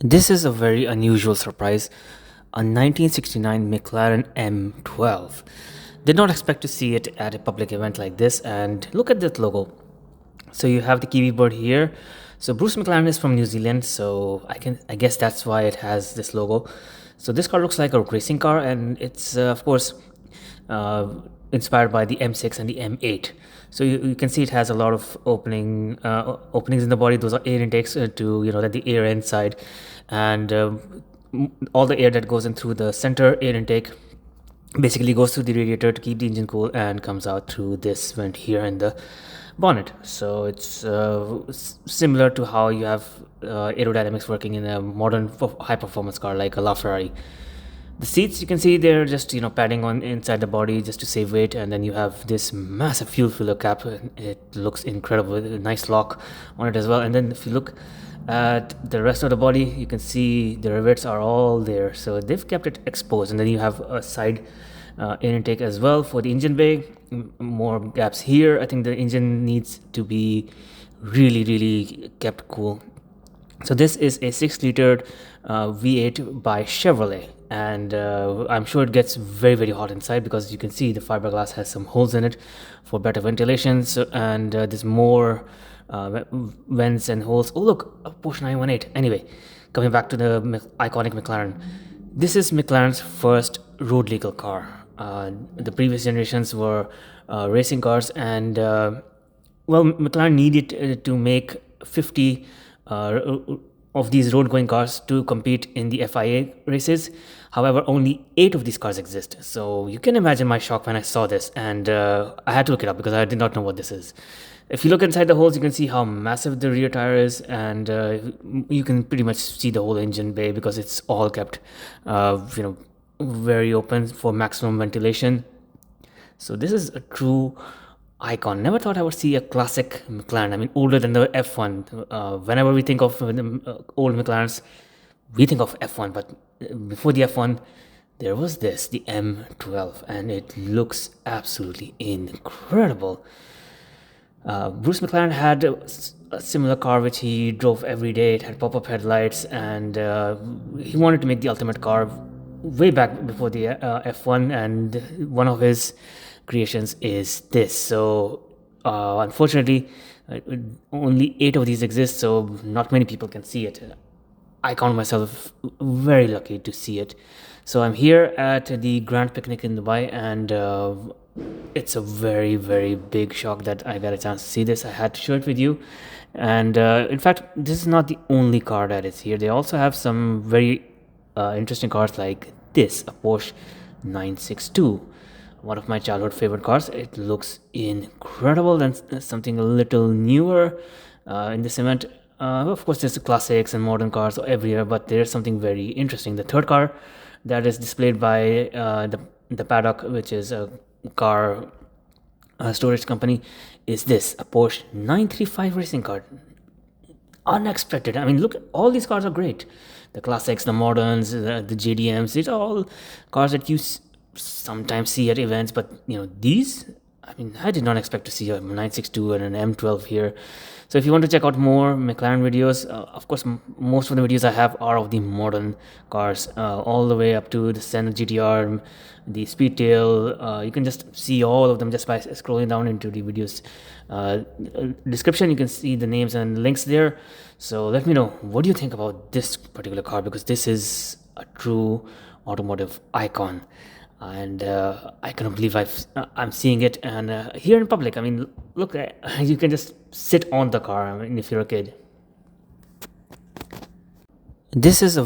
This is a very unusual surprise. A 1969 McLaren M12. Did not expect to see it at a public event like this, and look at that logo. So you have the Kiwi bird here. So Bruce McLaren is from New Zealand, so I guess that's why it has this logo. So this car looks like a racing car, and it's of course uh, inspired by the M6 and the M8. So you can see it has a lot of openings in the body. Those are air intakes to let the air inside, and all the air that goes in through the center air intake basically goes through the radiator to keep the engine cool and comes out through this vent here in the bonnet. So it's similar to how you have aerodynamics working in a modern high performance car like a LaFerrari. The seats, you can see they're just padding on inside the body just to save weight, and then you have this massive fuel filler cap. It looks incredible, a nice lock on it as well. And then if you look at the rest of the body, you can see the rivets are all there, so they've kept it exposed. And then you have a side air intake as well for the engine bay. More gaps here. I think the engine needs to be really kept cool. So this is a 6-liter V8 by Chevrolet, and I'm sure it gets very hot inside because you can see the fiberglass has some holes in it for better ventilation. So, and there's more vents and holes. Oh look, a Porsche 918. Anyway, coming back to the iconic McLaren. This is McLaren's first road legal car. The previous generations were racing cars, and McLaren needed to make 50 of these road-going cars to compete in the FIA races. However, only 8 of these cars exist. So you can imagine my shock when I saw this, and I had to look it up because I did not know what this is. If you look inside the holes, you can see how massive the rear tire is, and you can pretty much see the whole engine bay because it's all kept, very open for maximum ventilation. So this is a true icon. Never thought I would see a classic McLaren. I mean, older than the F1. Whenever we think of old McLarens, we think of F1. But before the F1, there was this, the M12, and it looks absolutely incredible. Bruce McLaren had a similar car which he drove every day. It had pop-up headlights, and he wanted to make the ultimate car way back before the F1, and one of his creations is this. So unfortunately, only 8 of these exist, so not many people can see it. I count myself very lucky to see it. So I'm here at the Grand Picnic in Dubai, and it's a very big shock that I got a chance to see this. I had to share it with you. And in fact, this is not the only car that is here. They also have some very interesting cars like this, a Porsche 962, one of my childhood favorite cars. It looks incredible, and something a little newer in this event. Of course, there's the classics and modern cars everywhere, but there's something very interesting. The third car that is displayed by the paddock, which is a car storage company, is this, a Porsche 935 racing car. Unexpected. I mean, look, all these cars are great. The classics, the moderns, the JDMs, these are all cars that you sometimes see at events, but these, I mean, I did not expect to see a 962 and an M12 here. So if you want to check out more McLaren videos, of course, most of the videos I have are of the modern cars, all the way up to the Senna GTR, the Speedtail. You can just see all of them just by scrolling down into the videos description. You can see the names and links there. So let me know, what do you think about this particular car, because this is a true automotive icon. And I cannot believe I'm seeing it, and here in public. I mean, look, you can just sit on the car. I mean, if you're a kid. This is a